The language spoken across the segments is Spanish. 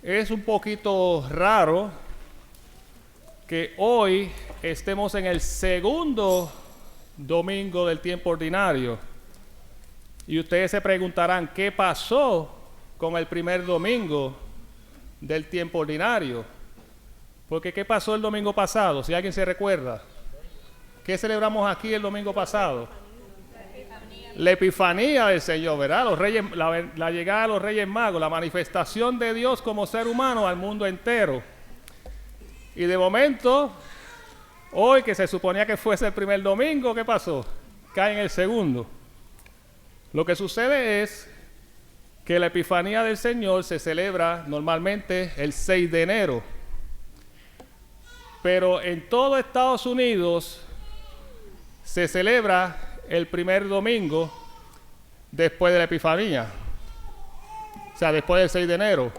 Es un poquito raro que hoy estemos en el segundo domingo del tiempo ordinario. Y ustedes se preguntarán, ¿qué pasó con el primer domingo del tiempo ordinario? Porque ¿qué pasó el domingo pasado? Si alguien se recuerda. ¿Qué celebramos aquí el domingo pasado? La Epifanía del Señor, ¿verdad? Los reyes, la llegada de los Reyes Magos, la manifestación de Dios como ser humano al mundo entero. Y de momento, hoy que se suponía que fuese el primer domingo, ¿qué pasó? Cae en el segundo. Lo que sucede es que la Epifanía del Señor se celebra normalmente el 6 de enero. Pero en todo Estados Unidos se celebra el primer domingo después de la Epifanía. O sea, después del 6 de enero.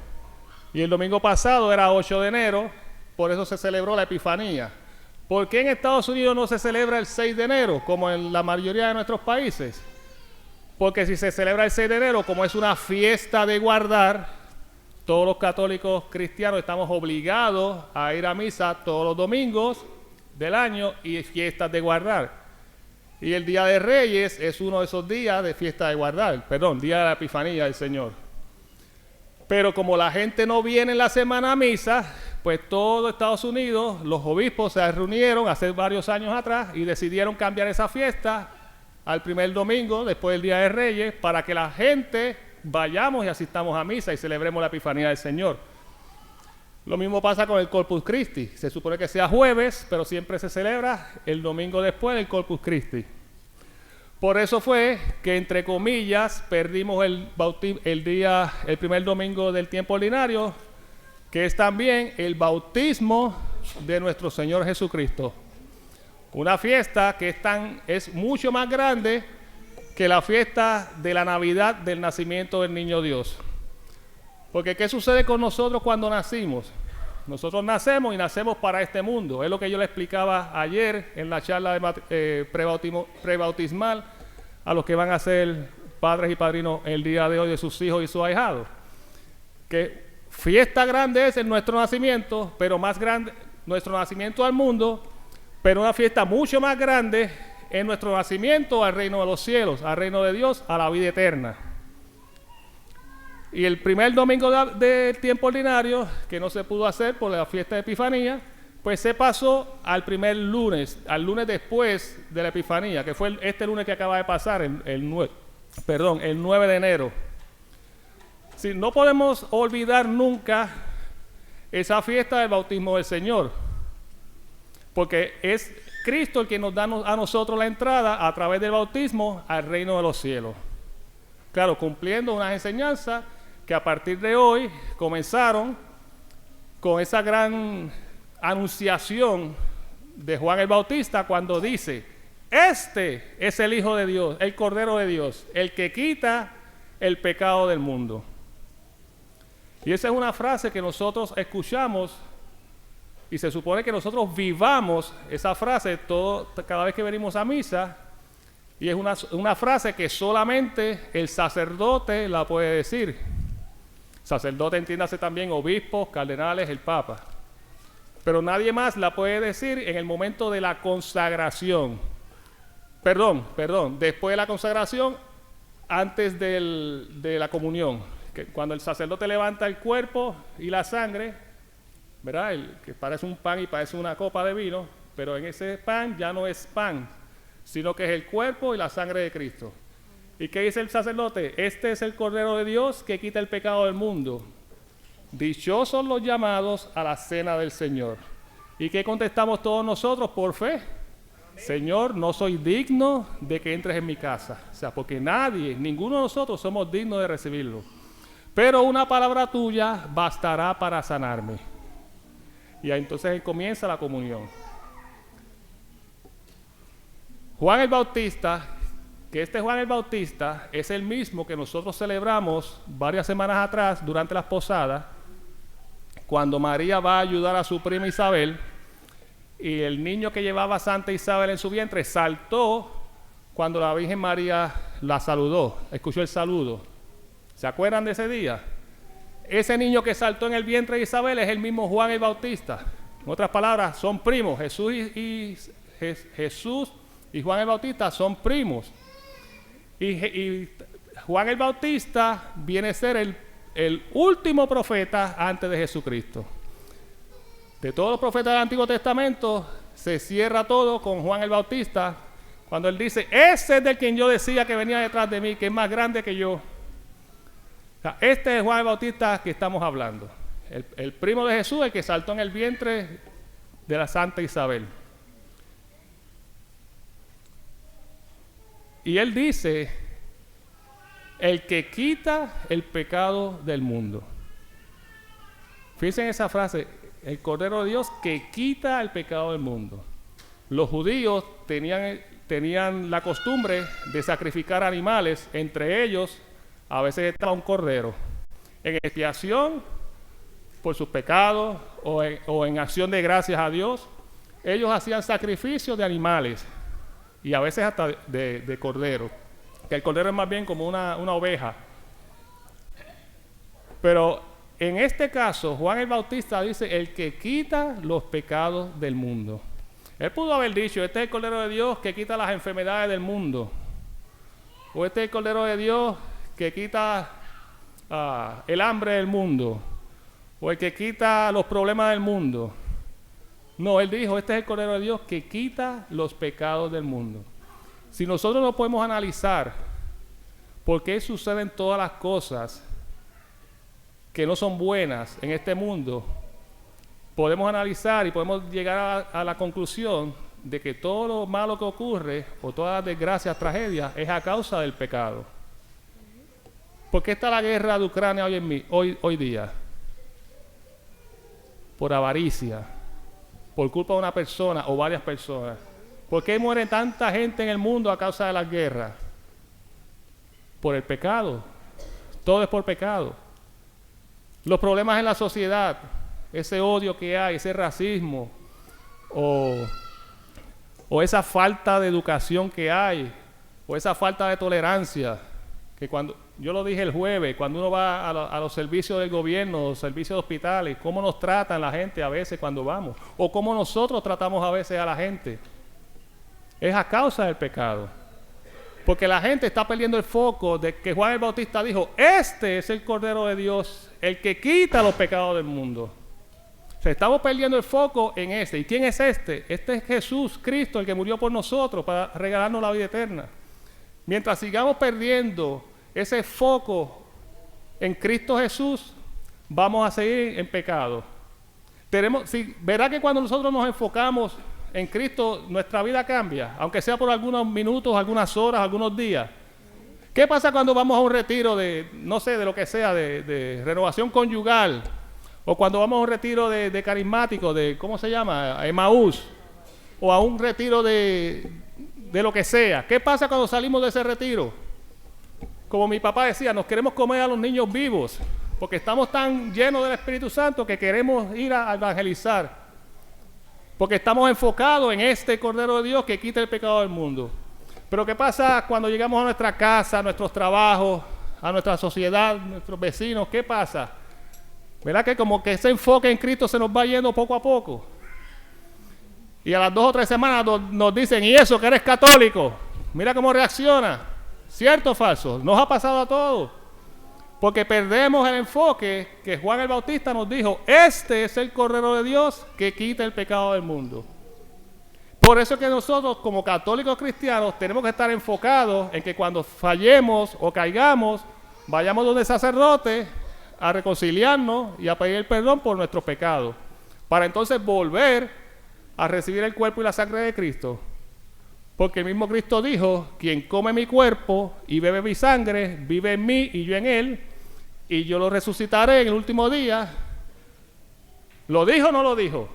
Y el domingo pasado era 8 de enero, por eso se celebró la Epifanía. ¿Por qué en Estados Unidos no se celebra el 6 de enero, como en la mayoría de nuestros países? Porque si se celebra el 6 de enero, como es una fiesta de guardar, todos los católicos cristianos estamos obligados a ir a misa todos los domingos del año y fiestas de guardar. Y el Día de Reyes es uno de esos días de fiesta de guardar, Día de la Epifanía del Señor. Pero como la gente no viene en la semana a misa, pues todo Estados Unidos, los obispos se reunieron hace varios años atrás y decidieron cambiar esa fiesta al primer domingo después del Día de Reyes para que la gente vayamos y asistamos a misa y celebremos la Epifanía del Señor. Lo mismo pasa con el Corpus Christi. Se supone que sea jueves, pero siempre se celebra el domingo después del Corpus Christi. Por eso fue que, entre comillas, perdimos el primer domingo del tiempo ordinario, que es también el bautismo de nuestro Señor Jesucristo. Una fiesta que es mucho más grande que la fiesta de la Navidad del nacimiento del Niño Dios. Porque ¿qué sucede con nosotros cuando nacimos? Nosotros nacemos y nacemos para este mundo. Es lo que yo le explicaba ayer en la charla prebautismal a los que van a ser padres y padrinos el día de hoy de sus hijos y sus ahijados. Que fiesta grande es en nuestro nacimiento, pero más grande nuestro nacimiento al mundo, pero una fiesta mucho más grande en nuestro nacimiento al reino de los cielos, al reino de Dios, a la vida eterna. Y el primer domingo del tiempo ordinario, que no se pudo hacer por la fiesta de Epifanía, pues se pasó al primer lunes, al lunes después de la Epifanía, que fue este lunes que acaba de pasar, el 9 de enero. Sí, no podemos olvidar nunca esa fiesta del bautismo del Señor, porque es Cristo el que nos da a nosotros la entrada a través del bautismo al reino de los cielos. Claro, cumpliendo unas enseñanzas que a partir de hoy comenzaron con esa gran anunciación de Juan el Bautista cuando dice: este es el Hijo de Dios, el Cordero de Dios, el que quita el pecado del mundo. Y esa es una frase que nosotros escuchamos y se supone que nosotros vivamos esa frase cada vez que venimos a misa. Y es una frase que solamente el sacerdote la puede decir. Sacerdote, entiéndase también obispos, cardenales, el Papa. Pero nadie más la puede decir en el momento de la consagración. Después de la consagración, antes de la comunión. Que cuando el sacerdote levanta el cuerpo y la sangre, ¿verdad? Que parece un pan y parece una copa de vino, pero en ese pan ya no es pan, sino que es el cuerpo y la sangre de Cristo. ¿Y qué dice el sacerdote? Este es el Cordero de Dios que quita el pecado del mundo. Dichosos los llamados a la cena del Señor. ¿Y qué contestamos todos nosotros por fe? Amén. Señor, no soy digno de que entres en mi casa. O sea, porque ninguno de nosotros somos dignos de recibirlo. Pero una palabra tuya bastará para sanarme. Y entonces comienza la comunión. Juan el Bautista, que este Juan el Bautista es el mismo que nosotros celebramos varias semanas atrás durante las posadas, cuando María va a ayudar a su prima Isabel y el niño que llevaba a Santa Isabel en su vientre saltó cuando la Virgen María la saludó, escuchó el saludo. ¿Se acuerdan de ese día? ese niño que saltó en el vientre de Isabel es el mismo Juan el Bautista. En otras palabras, son primos. Jesús y Juan el Bautista son primos. Y Juan el Bautista viene a ser el último profeta antes de Jesucristo. De todos los profetas del Antiguo Testamento, se cierra todo con Juan el Bautista, cuando él dice, ese es de quien yo decía que venía detrás de mí, que es más grande que yo. O sea, este es Juan el Bautista que estamos hablando. El primo de Jesús, el que saltó en el vientre de la Santa Isabel. Y él dice, el que quita el pecado del mundo. Fíjense en esa frase, el Cordero de Dios que quita el pecado del mundo. Los judíos tenían la costumbre de sacrificar animales, entre ellos a veces estaba un cordero, en expiación por sus pecados o en acción de gracias a Dios. Ellos hacían sacrificios de animales y a veces hasta de cordero, que el cordero es más bien como una oveja. Pero en este caso, Juan el Bautista dice, el que quita los pecados del mundo. Él pudo haber dicho, este es el Cordero de Dios que quita las enfermedades del mundo. O este es el Cordero de Dios que quita el hambre del mundo. O el que quita los problemas del mundo. No, él dijo, este es el Cordero de Dios que quita los pecados del mundo. Si nosotros no podemos analizar por qué suceden todas las cosas que no son buenas en este mundo, podemos analizar y podemos llegar a la conclusión de que todo lo malo que ocurre, o todas las desgracias, tragedias, es a causa del pecado. ¿Por qué está la guerra de Ucrania hoy día? Por avaricia, por culpa de una persona o varias personas. ¿Por qué muere tanta gente en el mundo a causa de las guerras? Por el pecado. Todo es por pecado. Los problemas en la sociedad, ese odio que hay, ese racismo, o esa falta de educación que hay, o esa falta de tolerancia, que cuando, yo lo dije el jueves, cuando uno va a los servicios del gobierno, los servicios de hospitales, cómo nos tratan la gente a veces cuando vamos, o cómo nosotros tratamos a veces a la gente, es a causa del pecado. Porque la gente está perdiendo el foco de que Juan el Bautista dijo, este es el Cordero de Dios, el que quita los pecados del mundo. O sea, estamos perdiendo el foco en este. ¿Y quién es este? Este es Jesús Cristo, el que murió por nosotros para regalarnos la vida eterna. Mientras sigamos perdiendo ese foco en Cristo Jesús, vamos a seguir en pecado. Verá que cuando nosotros nos enfocamos en Cristo, nuestra vida cambia, aunque sea por algunos minutos, algunas horas, algunos días. ¿Qué pasa cuando vamos a un retiro de, no sé, de lo que sea, de renovación conyugal? O cuando vamos a un retiro de carismático, de, ¿cómo se llama? Emaús. O a un retiro de lo que sea. ¿Qué pasa cuando salimos de ese retiro? Como mi papá decía, nos queremos comer a los niños vivos, porque estamos tan llenos del Espíritu Santo que queremos ir a evangelizar. Porque estamos enfocados en este Cordero de Dios que quita el pecado del mundo. Pero ¿qué pasa cuando llegamos a nuestra casa, a nuestros trabajos, a nuestra sociedad, a nuestros vecinos? ¿Qué pasa? ¿Verdad que como que ese enfoque en Cristo se nos va yendo poco a poco? Y a las 2 o 3 semanas nos dicen, ¿y eso que eres católico? Mira cómo reacciona. ¿Cierto o falso? Nos ha pasado a todos. Porque perdemos el enfoque que Juan el Bautista nos dijo, este es el Cordero de Dios que quita el pecado del mundo. Por eso es que nosotros como católicos cristianos tenemos que estar enfocados en que cuando fallemos o caigamos, vayamos donde el sacerdote a reconciliarnos y a pedir el perdón por nuestros pecados, para entonces volver a recibir el cuerpo y la sangre de Cristo. Porque el mismo Cristo dijo, quien come mi cuerpo y bebe mi sangre, vive en mí y yo en él, y yo lo resucitaré en el último día. ¿Lo dijo o no lo dijo?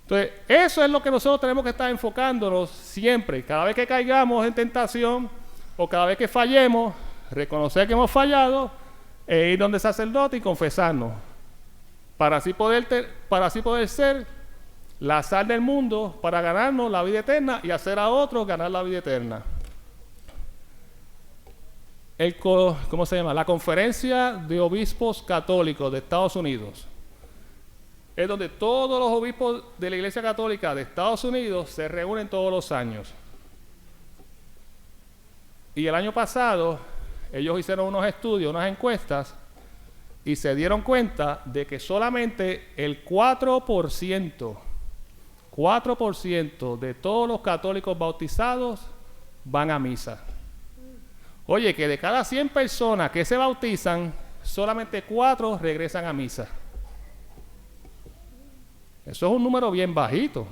Entonces, eso es lo que nosotros tenemos que estar enfocándonos siempre. Cada vez que caigamos en tentación, o cada vez que fallemos, reconocer que hemos fallado, e ir donde el sacerdote y confesarnos. Para así poder ser la sal del mundo, para ganarnos la vida eterna y hacer a otros ganar la vida eterna. ¿cómo se llama? La Conferencia de Obispos Católicos de Estados Unidos. Es donde todos los obispos de la Iglesia Católica de Estados Unidos se reúnen todos los años. Y el año pasado ellos hicieron unos estudios, unas encuestas, y se dieron cuenta de que solamente el 4% de todos los católicos bautizados van a misa. Oye, que de cada 100 personas que se bautizan, solamente 4 regresan a misa. Eso es un número bien bajito.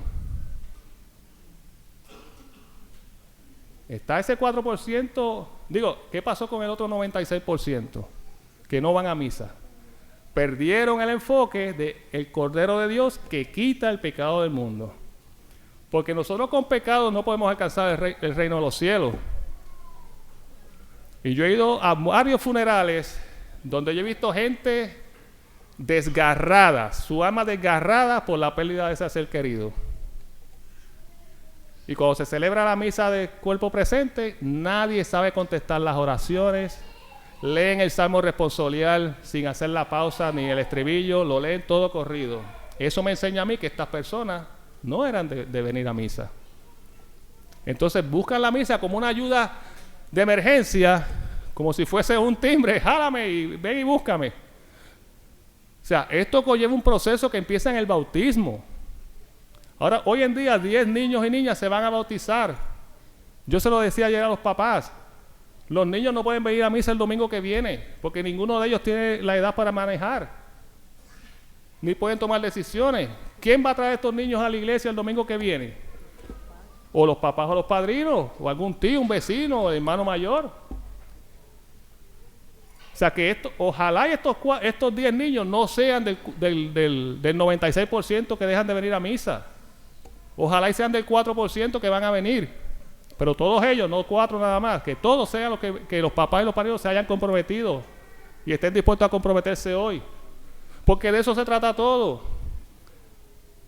Está ese 4%, digo, ¿qué pasó con el otro 96% que no van a misa? Perdieron el enfoque del Cordero de Dios que quita el pecado del mundo. Porque nosotros con pecado no podemos alcanzar el reino de los cielos. Y yo he ido a varios funerales donde yo he visto gente desgarrada, su alma desgarrada por la pérdida de ese ser querido. Y cuando se celebra la misa de cuerpo presente, nadie sabe contestar las oraciones. Leen el salmo responsorial sin hacer la pausa ni el estribillo, lo leen todo corrido. Eso me enseña a mí que estas personas no eran de venir a misa. Entonces buscan la misa como una ayuda de emergencia, como si fuese un timbre, jálame y ven y búscame. O sea, esto conlleva un proceso que empieza en el bautismo. Ahora, hoy en día 10 niños y niñas se van a bautizar. Yo se lo decía ayer a los papás. Los niños no pueden venir a misa el domingo que viene, porque ninguno de ellos tiene la edad para manejar, ni pueden tomar decisiones. ¿Quién va a traer a estos niños a la iglesia el domingo que viene? O los papás o los padrinos, o algún tío, un vecino, o hermano mayor. O sea que ojalá estos 10 niños no sean del 96% que dejan de venir a misa. Ojalá y sean del 4% que van a venir. Pero todos ellos, no 4 nada más, que todos sean los que los papás y los padrinos se hayan comprometido y estén dispuestos a comprometerse hoy. Porque de eso se trata todo.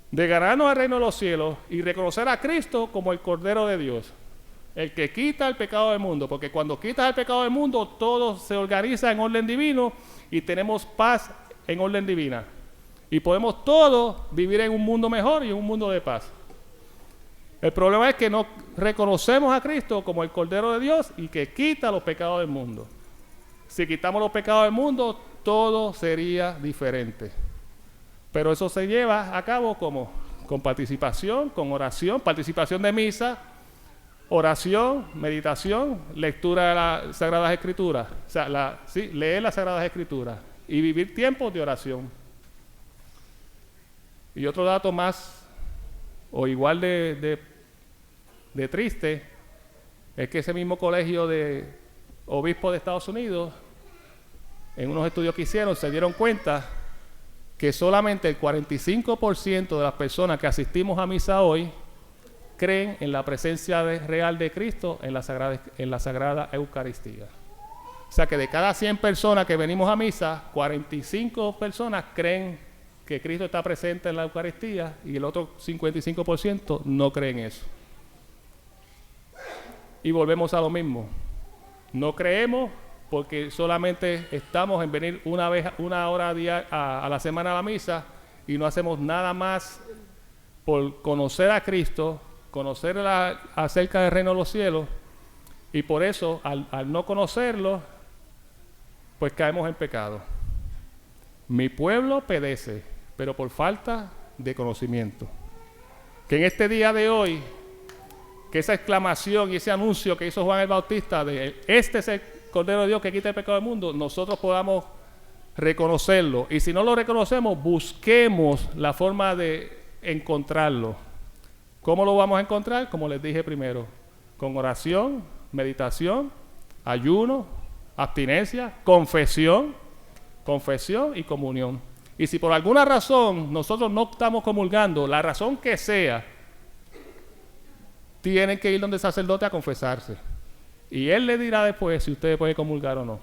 De ganarnos el reino de los cielos y reconocer a Cristo como el Cordero de Dios, el que quita el pecado del mundo. Porque cuando quitas el pecado del mundo, todo se organiza en orden divino y tenemos paz en orden divina. Y podemos todos vivir en un mundo mejor y en un mundo de paz. El problema es que no reconocemos a Cristo como el Cordero de Dios y que quita los pecados del mundo. Si quitamos los pecados del mundo, todo sería diferente. Pero eso se lleva a cabo como con participación, con oración, participación de misa, oración, meditación, lectura de las Sagradas Escrituras. O sea, leer las Sagradas Escrituras y vivir tiempos de oración. Y otro dato más o igual de triste es que ese mismo colegio de obispos de Estados Unidos, en unos estudios que hicieron, se dieron cuenta que solamente el 45% de las personas que asistimos a misa hoy creen en la presencia real de Cristo en la Sagrada Eucaristía. O sea que de cada 100 personas que venimos a misa, 45 personas creen que Cristo está presente en la Eucaristía y el otro 55% no creen eso. Y volvemos a lo mismo. No creemos porque solamente estamos en venir una hora a la semana a la misa y no hacemos nada más por conocer a Cristo, conocer acerca del reino de los cielos, y por eso al no conocerlo, pues caemos en pecado. Mi pueblo perece, pero por falta de conocimiento. Que en este día de hoy, que esa exclamación y ese anuncio que hizo Juan el Bautista de este es el Cordero de Dios que quita el pecado del mundo, nosotros podamos reconocerlo. Y si no lo reconocemos, busquemos la forma de encontrarlo. ¿Cómo lo vamos a encontrar? Como les dije primero, con oración, meditación, ayuno, abstinencia, confesión y comunión. Y si por alguna razón nosotros no estamos comulgando, la razón que sea, tienen que ir donde el sacerdote a confesarse. Y él le dirá después si usted puede comulgar o no.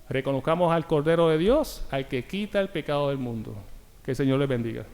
Reconozcamos al Cordero de Dios, al que quita el pecado del mundo. Que el Señor les bendiga.